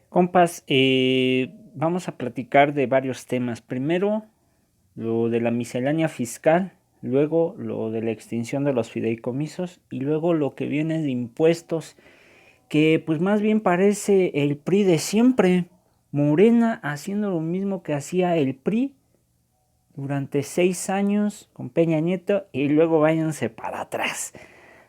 Compas, vamos a platicar de varios temas. Primero, lo de la miscelánea fiscal, luego lo de la extinción de los fideicomisos y luego lo que viene de impuestos, que pues más bien parece el PRI de siempre. Morena haciendo lo mismo que hacía el PRI durante 6 años con Peña Nieto y luego váyanse para atrás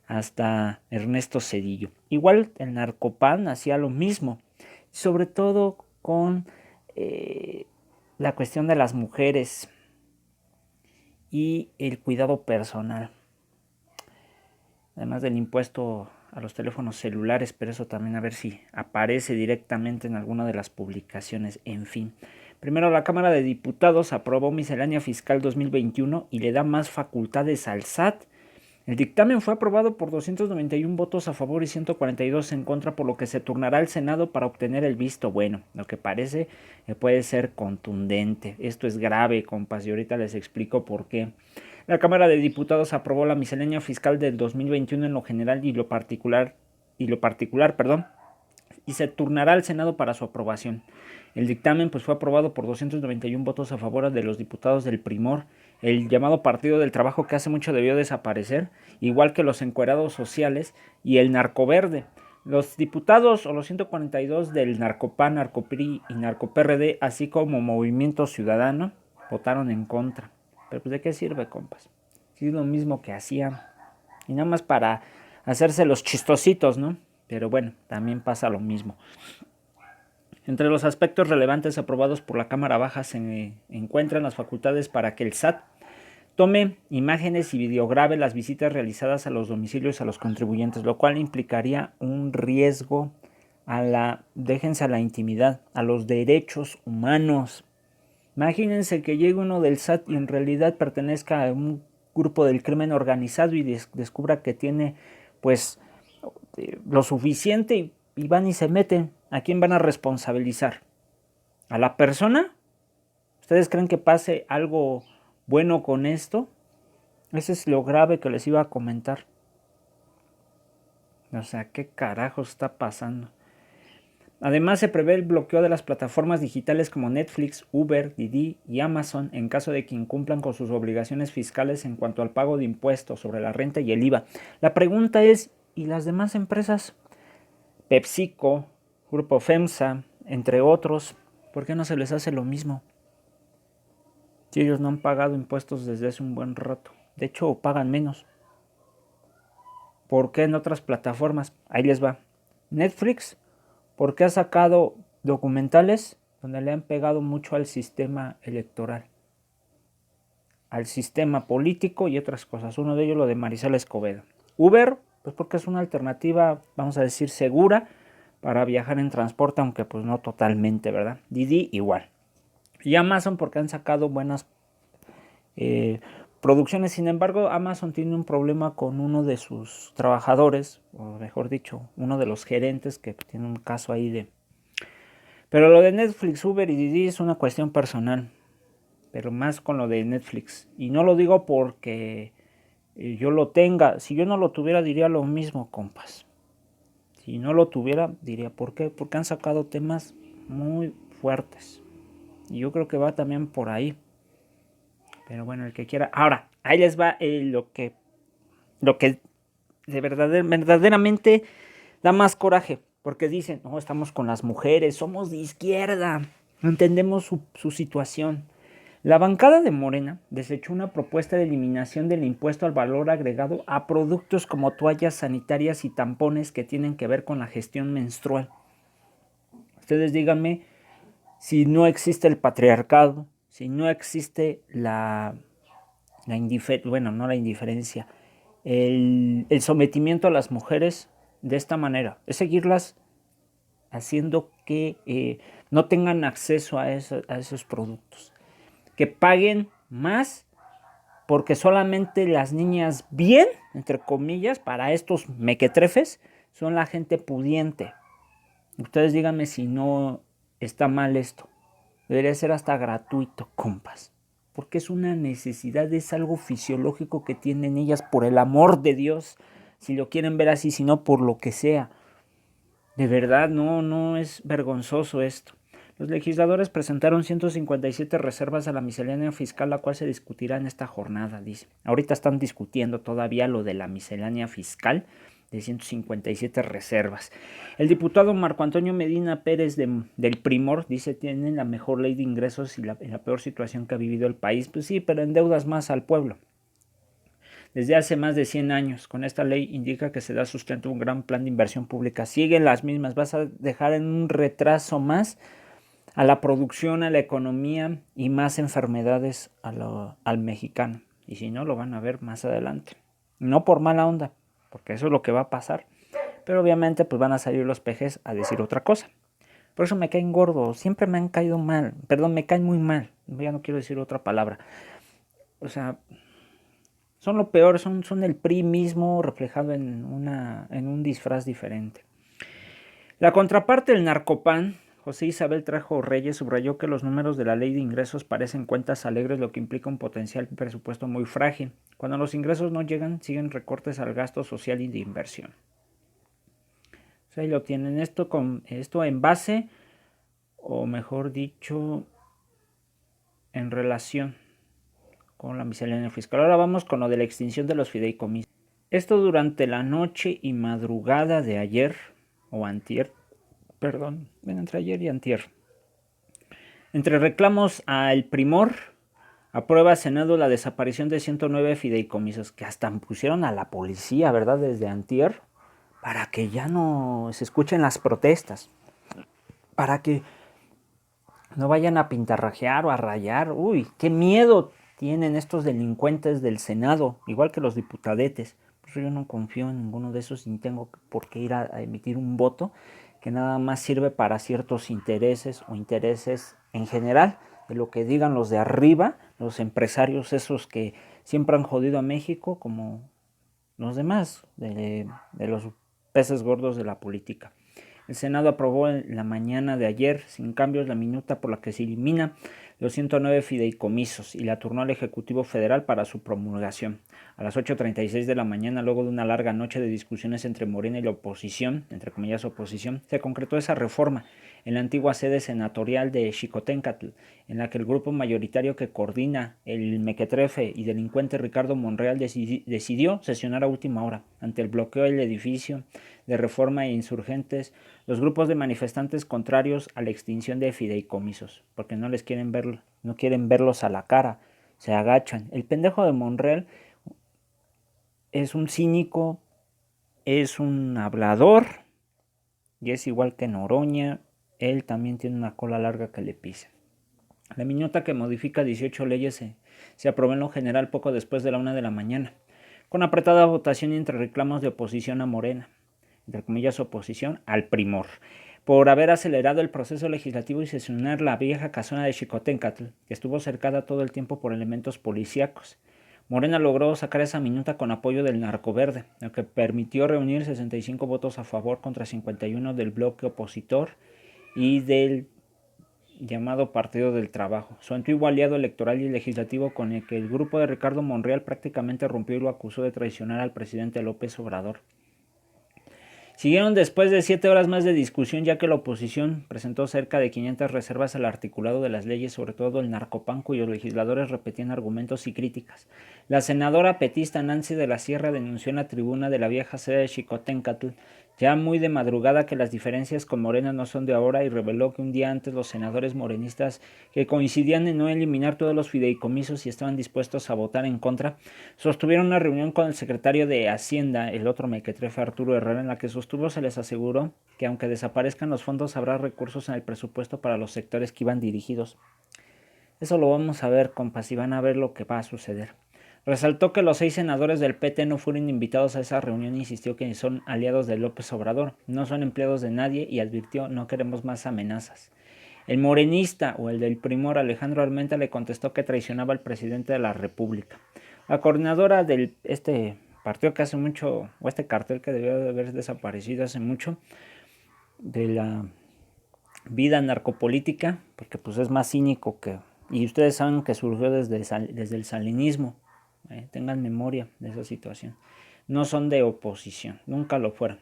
hasta Ernesto Zedillo. Igual el Narcopan hacía lo mismo, sobre todo con la cuestión de las mujeres y el cuidado personal, además del impuesto a los teléfonos celulares, pero eso también a ver si aparece directamente en alguna de las publicaciones. En fin, primero la Cámara de Diputados aprobó miscelánea fiscal 2021 y le da más facultades al SAT. El dictamen fue aprobado por 291 votos a favor y 142 en contra, por lo que se turnará al Senado para obtener el visto bueno, lo que parece puede ser contundente. Esto es grave, compas, y ahorita les explico por qué. La Cámara de Diputados aprobó la miscelánea fiscal del 2021 en lo general y lo particular, y se turnará al Senado para su aprobación. El dictamen fue aprobado por 291 votos a favor de los diputados del Primor, el llamado Partido del Trabajo, que hace mucho debió desaparecer, igual que los encuerados sociales y el Narcoverde. Los diputados o los 142 del Narcopan, Narcopri y Narcoprd, así como Movimiento Ciudadano, votaron en contra. Pero pues, ¿de qué sirve, compas? Si es lo mismo que hacían. Y nada más para hacerse los chistositos, ¿no? Pero bueno, también pasa lo mismo. Entre los aspectos relevantes aprobados por la Cámara Baja se encuentran las facultades para que el SAT tome imágenes y videograbe las visitas realizadas a los domicilios a los contribuyentes, lo cual implicaría un riesgo déjense a la intimidad, a los derechos humanos. Imagínense que llegue uno del SAT y en realidad pertenezca a un grupo del crimen organizado y descubra que tiene pues lo suficiente y van y se meten. ¿A quién van a responsabilizar? ¿A la persona? ¿Ustedes creen que pase algo bueno con esto? Ese es lo grave que les iba a comentar. O sea, ¿qué carajos está pasando? Además, se prevé el bloqueo de las plataformas digitales como Netflix, Uber, Didi y Amazon en caso de que incumplan con sus obligaciones fiscales en cuanto al pago de impuestos sobre la renta y el IVA. La pregunta es, ¿y las demás empresas? PepsiCo, Grupo FEMSA, entre otros, ¿por qué no se les hace lo mismo? Si ellos no han pagado impuestos desde hace un buen rato. De hecho, pagan menos. ¿Por qué en otras plataformas? Ahí les va. Netflix, porque ha sacado documentales donde le han pegado mucho al sistema electoral, al sistema político y otras cosas. Uno de ellos lo de Marisela Escobedo. Uber, pues porque es una alternativa, vamos a decir, segura para viajar en transporte, aunque pues no totalmente, ¿verdad? Didi igual. Y Amazon porque han sacado buenas producciones. Sin embargo, Amazon tiene un problema con uno de sus trabajadores, o mejor dicho, uno de los gerentes que tiene un caso ahí de... Pero lo de Netflix, Uber y Didi es una cuestión personal, pero más con lo de Netflix. Y no lo digo porque yo lo tenga. Si yo no lo tuviera, diría lo mismo, compas. Si no lo tuviera, diría, ¿por qué? Porque han sacado temas muy fuertes. Y yo creo que va también por ahí. Pero bueno, el que quiera. Ahora, ahí les va lo que de verdaderamente da más coraje. Porque dicen, no, estamos con las mujeres, somos de izquierda. No entendemos su situación. La bancada de Morena desechó una propuesta de eliminación del impuesto al valor agregado a productos como toallas sanitarias y tampones que tienen que ver con la gestión menstrual. Ustedes díganme si no existe el patriarcado, si no existe no la indiferencia, el sometimiento a las mujeres de esta manera, es seguirlas haciendo que no tengan acceso a esos productos, que paguen más porque solamente las niñas bien, entre comillas, para estos mequetrefes, son la gente pudiente. Ustedes díganme si no está mal esto. Debería ser hasta gratuito, compas. Porque es una necesidad, es algo fisiológico que tienen ellas por el amor de Dios. Si lo quieren ver así, si no por lo que sea. De verdad, no es vergonzoso esto. Los legisladores presentaron 157 reservas a la miscelánea fiscal, la cual se discutirá en esta jornada, dice. Ahorita están discutiendo todavía lo de la miscelánea fiscal de 157 reservas. El diputado Marco Antonio Medina Pérez del Primor dice tienen la mejor ley de ingresos y la peor situación que ha vivido el país. Pues sí, pero endeudas más al pueblo. Desde hace más de 100 años, con esta ley indica que se da sustento a un gran plan de inversión pública. Siguen las mismas, vas a dejar en un retraso más a la producción, a la economía y más enfermedades al mexicano. Y si no, lo van a ver más adelante. No por mala onda, porque eso es lo que va a pasar. Pero obviamente pues van a salir los pejes a decir otra cosa. Por eso me caen gordos, siempre me han caído mal. Perdón, me caen muy mal. Ya no quiero decir otra palabra. O sea, son lo peor, son el PRI mismo reflejado en un disfraz diferente. La contraparte del narcopan, José Isabel Trajo Reyes, subrayó que los números de la ley de ingresos parecen cuentas alegres, lo que implica un potencial presupuesto muy frágil. Cuando los ingresos no llegan, siguen recortes al gasto social y de inversión. O sea, ahí lo tienen. Esto en base, o mejor dicho, en relación con la miscelánea fiscal. Ahora vamos con lo de la extinción de los fideicomisos. Esto durante la noche y madrugada de ayer, o antier, entre ayer y antier. Entre reclamos al Primor, aprueba Senado la desaparición de 109 fideicomisos, que hasta pusieron a la policía, ¿verdad? Desde antier, para que ya no se escuchen las protestas, para que no vayan a pintarrajear o a rayar. Uy, qué miedo tienen estos delincuentes del Senado, igual que los diputadetes. Por eso yo no confío en ninguno de esos y tengo por qué ir a emitir un voto que nada más sirve para ciertos intereses o intereses en general de lo que digan los de arriba, los empresarios esos que siempre han jodido a México, como los demás, de los peces gordos de la política. El Senado aprobó en la mañana de ayer, sin cambios, la minuta por la que se elimina los 109 fideicomisos y la turnó al Ejecutivo Federal para su promulgación. A las 8:36 de la mañana, luego de una larga noche de discusiones entre Morena y la oposición, entre comillas oposición, se concretó esa reforma en la antigua sede senatorial de Xicoténcatl, en la que el grupo mayoritario que coordina el mequetrefe y delincuente Ricardo Monreal decidió sesionar a última hora. Ante el bloqueo del edificio de Reforma e insurgentes, los grupos de manifestantes contrarios a la extinción de fideicomisos, porque no quieren verlos a la cara, se agachan. El pendejo de Monreal es un cínico, es un hablador y es igual que Noroña. Él también tiene una cola larga que le pisa. La minuta que modifica 18 leyes se aprobó en lo general poco después de la 1 de la mañana, con apretada votación y entre reclamos de oposición a Morena, entre comillas oposición al Primor, por haber acelerado el proceso legislativo y sesionar la vieja casona de Xicoténcatl, que estuvo cercada todo el tiempo por elementos policíacos. Morena logró sacar esa minuta con apoyo del Narcoverde, lo que permitió reunir 65 votos a favor contra 51 del bloque opositor y del llamado Partido del Trabajo, su antiguo aliado electoral y legislativo con el que el grupo de Ricardo Monreal prácticamente rompió y lo acusó de traicionar al presidente López Obrador. Siguieron después de 7 horas más de discusión, ya que la oposición presentó cerca de 500 reservas al articulado de las leyes, sobre todo el narcopan, cuyos legisladores repetían argumentos y críticas. La senadora petista Nancy de la Sierra denunció en la tribuna de la vieja sede de Xicoténcatl, ya muy de madrugada, que las diferencias con Morena no son de ahora, y reveló que un día antes los senadores morenistas, que coincidían en no eliminar todos los fideicomisos y estaban dispuestos a votar en contra, sostuvieron una reunión con el secretario de Hacienda, el otro mequetrefe Arturo Herrera, en la que sostuvo se les aseguró que aunque desaparezcan los fondos habrá recursos en el presupuesto para los sectores que iban dirigidos. Eso lo vamos a ver, compas, y van a ver lo que va a suceder. Resaltó que los 6 senadores del PT no fueron invitados a esa reunión e insistió que son aliados de López Obrador, no son empleados de nadie, y advirtió: no queremos más amenazas. El morenista o el del Primor, Alejandro Armenta, le contestó que traicionaba al presidente de la República. La coordinadora de este partido que hace mucho, o este cartel que debió de haber desaparecido hace mucho, de la vida narcopolítica, porque pues es más cínico que... Y ustedes saben que surgió desde el salinismo. Tengan memoria de esa situación. No son de oposición, nunca lo fueron.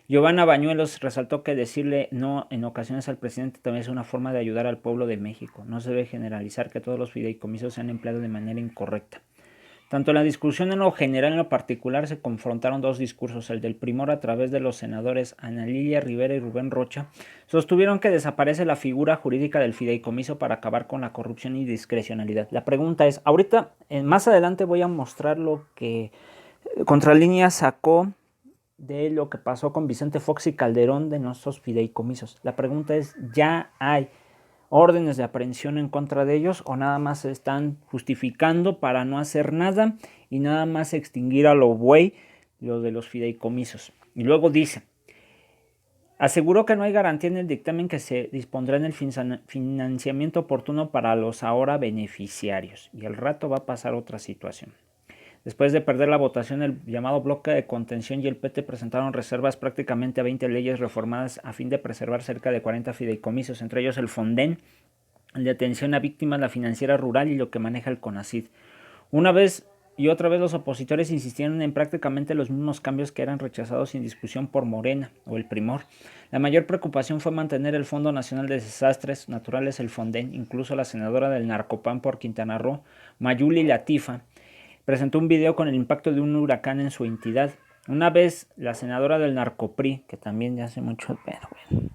Giovanna Bañuelos resaltó que decirle no en ocasiones al presidente también es una forma de ayudar al pueblo de México. No se debe generalizar que todos los fideicomisos sean empleados de manera incorrecta. Tanto en la discusión en lo general y en lo particular se confrontaron dos discursos. El del primor, a través de los senadores Ana Lilia Rivera y Rubén Rocha, sostuvieron que desaparece la figura jurídica del fideicomiso para acabar con la corrupción y discrecionalidad. La pregunta es, ahorita, más adelante voy a mostrar lo que Contralínea sacó de lo que pasó con Vicente Fox y Calderón de nuestros fideicomisos. La pregunta es, ¿ya hay órdenes de aprehensión en contra de ellos o nada más se están justificando para no hacer nada y nada más extinguir a lo buey lo de los fideicomisos? Y luego dice, aseguró que no hay garantía en el dictamen que se dispondrá en el financiamiento oportuno para los ahora beneficiarios y al rato va a pasar otra situación. Después de perder la votación, el llamado bloque de contención y el PT presentaron reservas prácticamente a 20 leyes reformadas a fin de preservar cerca de 40 fideicomisos, entre ellos el Fonden, el de atención a víctimas, la financiera rural y lo que maneja el CONACYT. Una vez y otra vez los opositores insistieron en prácticamente los mismos cambios que eran rechazados sin discusión por Morena o el Primor. La mayor preocupación fue mantener el Fondo Nacional de Desastres Naturales, el Fonden. Incluso la senadora del Narcopan por Quintana Roo, Mayuli Latifa, presentó un video con el impacto de un huracán en su entidad. Una vez la senadora del Narcopri, que también ya hace mucho, pero bueno,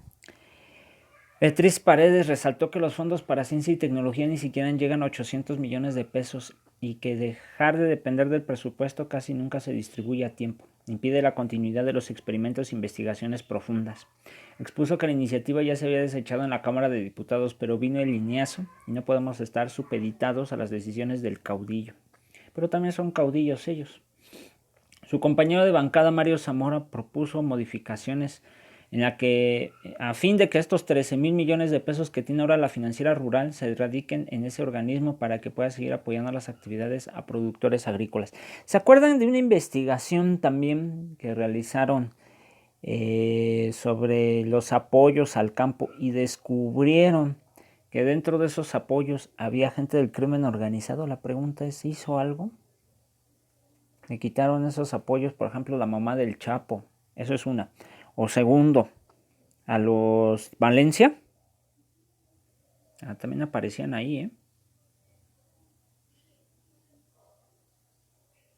Beatriz Paredes resaltó que los fondos para ciencia y tecnología ni siquiera llegan a 800 millones de pesos y que dejar de depender del presupuesto casi nunca se distribuye a tiempo. Impide la continuidad de los experimentos e investigaciones profundas. Expuso que la iniciativa ya se había desechado en la Cámara de Diputados, pero vino el lineazo y no podemos estar supeditados a las decisiones del caudillo. Pero también son caudillos ellos. Su compañero de bancada, Mario Zamora, propuso modificaciones en la que, a fin de que estos 13,000 millones de pesos que tiene ahora la financiera rural se radiquen en ese organismo para que pueda seguir apoyando las actividades a productores agrícolas. ¿Se acuerdan de una investigación también que realizaron sobre los apoyos al campo y descubrieron que dentro de esos apoyos había gente del crimen organizado? La pregunta es, ¿hizo algo? Le quitaron esos apoyos, por ejemplo, la mamá del Chapo. Eso es una. O segundo, a los Valencia. También aparecían ahí,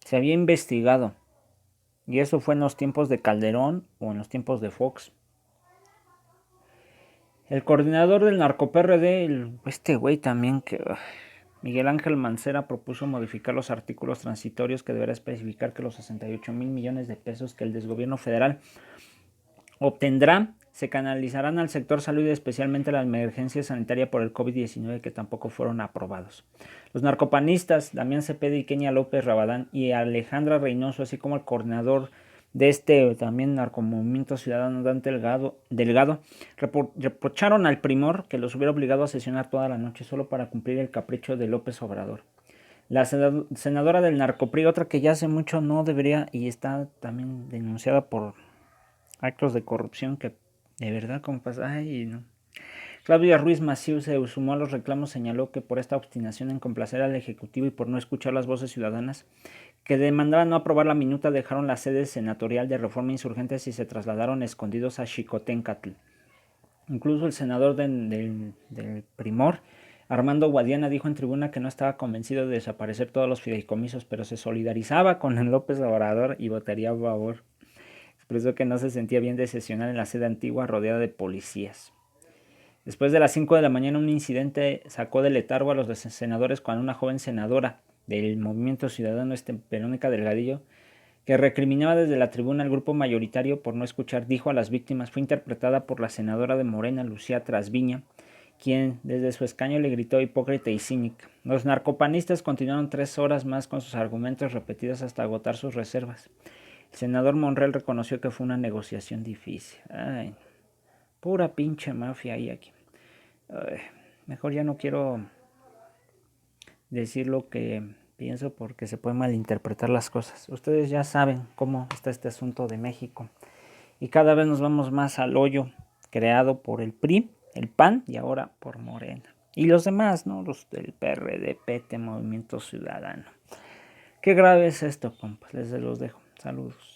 Se había investigado. Y eso fue en los tiempos de Calderón o en los tiempos de Fox. El coordinador del narco-PRD, este güey también que... Miguel Ángel Mancera propuso modificar los artículos transitorios que deberá especificar que los 68,000 millones de pesos que el desgobierno federal obtendrá se canalizarán al sector salud y especialmente a la emergencia sanitaria por el COVID-19 que tampoco fueron aprobados. Los narcopanistas Damián Cepeda y Kenia López Rabadán y Alejandra Reynoso, así como el coordinador de este también narcomovimiento ciudadano Dante Delgado, reprocharon al Primor que los hubiera obligado a sesionar toda la noche solo para cumplir el capricho de López Obrador. La senadora del Narcopri, otra que ya hace mucho no debería y está también denunciada por actos de corrupción que de verdad como pasa, ay no. Claudia Ruiz Massieu se sumó a los reclamos, señaló que por esta obstinación en complacer al Ejecutivo y por no escuchar las voces ciudadanas que demandaban no aprobar la minuta, dejaron la sede senatorial de Reforma Insurgentes y se trasladaron escondidos a Xicoténcatl. Incluso el senador del Primor, Armando Guadiana, dijo en tribuna que no estaba convencido de desaparecer todos los fideicomisos, pero se solidarizaba con el López Obrador y votaría a favor. Expresó que no se sentía bien de sesionar en la sede antigua rodeada de policías. Después de las 5 de la mañana, un incidente sacó de letargo a los senadores cuando una joven senadora del Movimiento Ciudadano, Verónica Delgadillo, que recriminaba desde la tribuna al grupo mayoritario por no escuchar, dijo a las víctimas, fue interpretada por la senadora de Morena, Lucía Trasviña, quien desde su escaño le gritó hipócrita y cínica. Los narcopanistas continuaron 3 horas más con sus argumentos repetidos hasta agotar sus reservas. El senador Monreal reconoció que fue una negociación difícil. Ay, pura pinche mafia hay aquí. Mejor ya no quiero decir lo que pienso porque se pueden malinterpretar las cosas. Ustedes ya saben cómo está este asunto de México. Y cada vez nos vamos más al hoyo creado por el PRI, el PAN y ahora por Morena. Y los demás, ¿no? Los del PRD, PT, Movimiento Ciudadano. Qué grave es esto, compas. Les los dejo. Saludos.